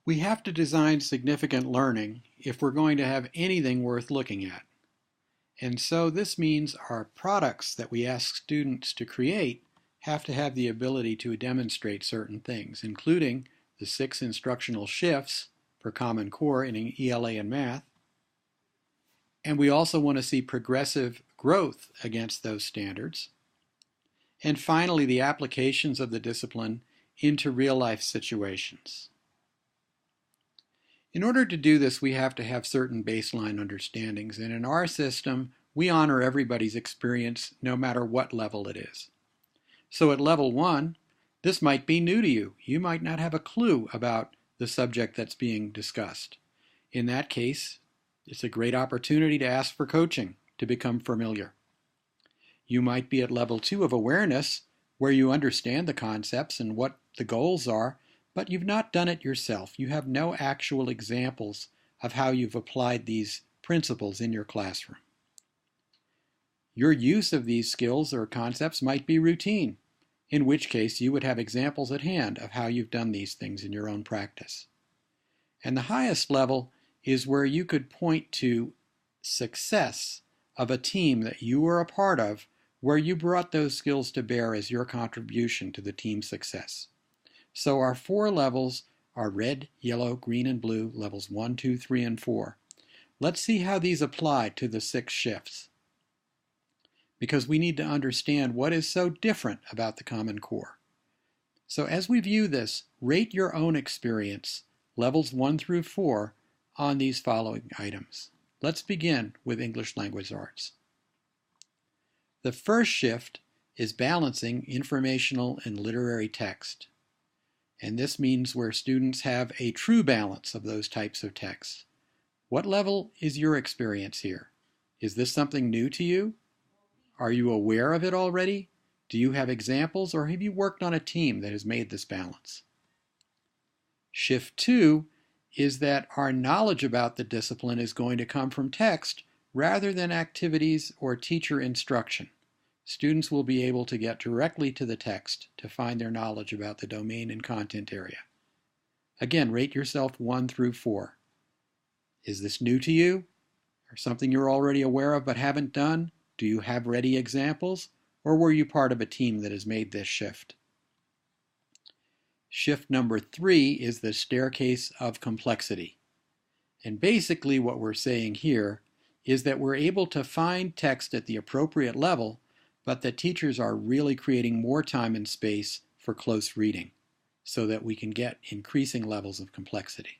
We have to design significant learning if we're going to have anything worth looking at. And so this means our products that we ask students to create have to have the ability to demonstrate certain things, including the 6 instructional shifts for Common Core in ELA and math. And we also want to see progressive growth against those standards. And finally, the applications of the discipline into real-life situations. In order to do this, we have to have certain baseline understandings, and in our system, we honor everybody's experience no matter what level it is. So at level 1, this might be new to you. You might not have a clue about the subject that's being discussed. In that case, it's a great opportunity to ask for coaching to become familiar. You might be at level 2 of awareness, where you understand the concepts and what the goals are, but you've not done it yourself. You have no actual examples of how you've applied these principles in your classroom. Your use of these skills or concepts might be routine, in which case you would have examples at hand of how you've done these things in your own practice. And the highest level is where you could point to success of a team that you were a part of, where you brought those skills to bear as your contribution to the team's success. So our 4 levels are red, yellow, green, and blue, levels 1, 2, 3, and 4. Let's see how these apply to the 6 shifts, because we need to understand what is so different about the Common Core. So as we view this, rate your own experience, levels 1 through 4, on these following items. Let's begin with English Language Arts. The first shift is balancing informational and literary text. And this means where students have a true balance of those types of texts. What level is your experience here? Is this something new to you? Are you aware of it already? Do you have examples, or have you worked on a team that has made this balance? Shift 2 is that our knowledge about the discipline is going to come from text rather than activities or teacher instruction. Students will be able to get directly to the text to find their knowledge about the domain and content area. Again, rate yourself 1 through 4. Is this new to you, or something you're already aware of but haven't done? Do you have ready examples, or were you part of a team that has made this shift? Shift number 3 is the staircase of complexity. And basically what we're saying here is that we're able to find text at the appropriate level, but that teachers are really creating more time and space for close reading so that we can get increasing levels of complexity.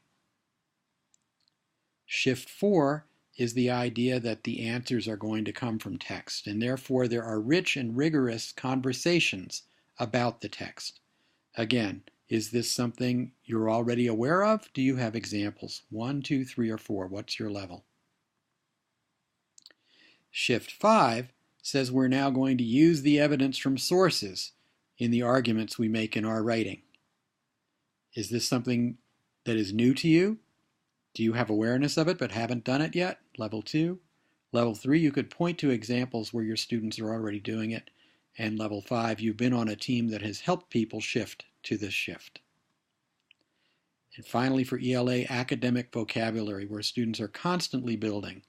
Shift 4 is the idea that the answers are going to come from text, and therefore there are rich and rigorous conversations about the text. Again, is this something you're already aware of? Do you have examples? 1, 2, 3, or 4? What's your level? Shift 5 says we're now going to use the evidence from sources in the arguments we make in our writing. Is this something that is new to you? Do you have awareness of it but haven't done it yet? Level 2. Level 3, you could point to examples where your students are already doing it. And level 5, you've been on a team that has helped people shift to this shift. And finally, for ELA, academic vocabulary, where students are constantly building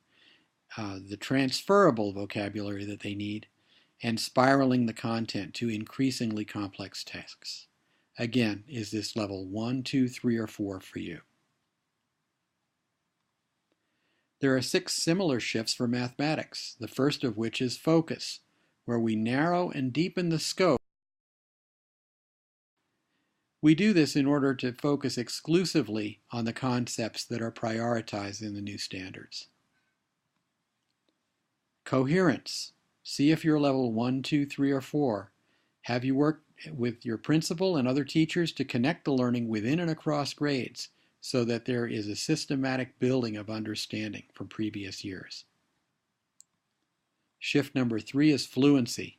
the transferable vocabulary that they need, and spiraling the content to increasingly complex texts. Again, is this level 1, 2, 3, or 4 for you? There are 6 similar shifts for mathematics, the first of which is focus, where we narrow and deepen the scope. We do this in order to focus exclusively on the concepts that are prioritized in the new standards. Coherence. See if you're level 1, 2, 3, or 4. Have you worked with your principal and other teachers to connect the learning within and across grades so that there is a systematic building of understanding from previous years? Shift number 3 is fluency.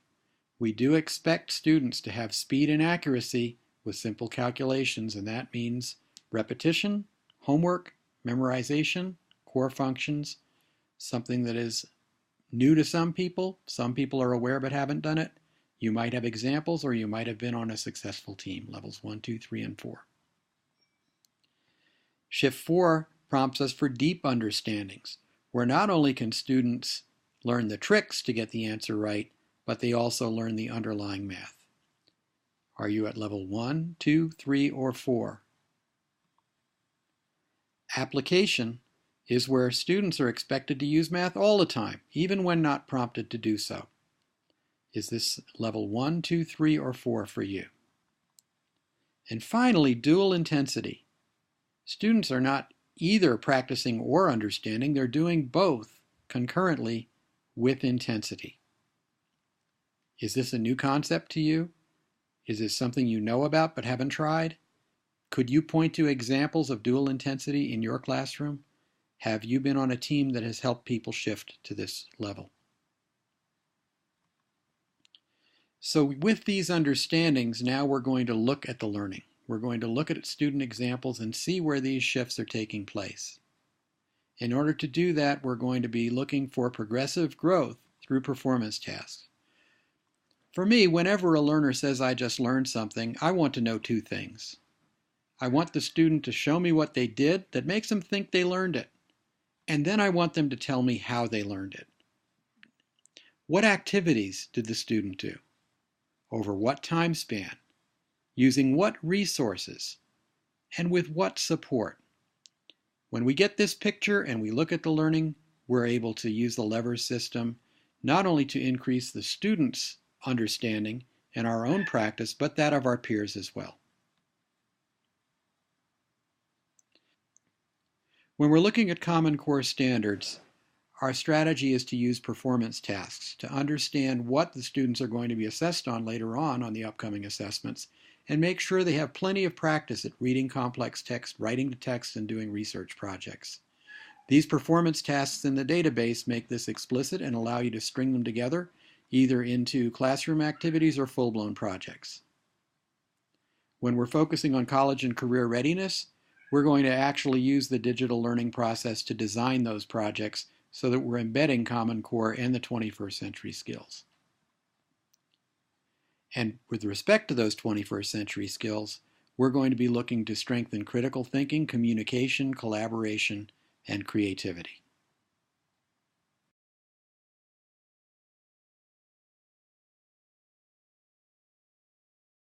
We do expect students to have speed and accuracy with simple calculations, and that means repetition, homework, memorization, core functions, something that is new to some people. Some people are aware but haven't done it. You might have examples, or you might have been on a successful team, levels 1, 2, 3, and 4. Shift 4 prompts us for deep understandings, where not only can students learn the tricks to get the answer right, but they also learn the underlying math. Are you at level 1, 2, 3, or 4? Application is where students are expected to use math all the time, even when not prompted to do so. Is this level 1, 2, 3, or 4 for you? And finally, dual intensity. Students are not either practicing or understanding, they're doing both concurrently with intensity. Is this a new concept to you? Is this something you know about but haven't tried? Could you point to examples of dual intensity in your classroom? Have you been on a team that has helped people shift to this level? So with these understandings, now we're going to look at the learning. We're going to look at student examples and see where these shifts are taking place. In order to do that, we're going to be looking for progressive growth through performance tasks. For me, whenever a learner says, "I just learned something," I want to know two things. I want the student to show me what they did that makes them think they learned it. And then I want them to tell me how they learned it. What activities did the student do? Over what time span? Using what resources? And with what support? When we get this picture and we look at the learning, we're able to use the LEVERS system not only to increase the student's understanding and our own practice, but that of our peers as well. When we're looking at Common Core standards, our strategy is to use performance tasks to understand what the students are going to be assessed on later on the upcoming assessments, and make sure they have plenty of practice at reading complex text, writing the text, and doing research projects. These performance tasks in the database make this explicit and allow you to string them together, either into classroom activities or full-blown projects. When we're focusing on college and career readiness, we're going to actually use the digital learning process to design those projects so that we're embedding Common Core and the 21st century skills. And with respect to those 21st century skills, we're going to be looking to strengthen critical thinking, communication, collaboration, and creativity.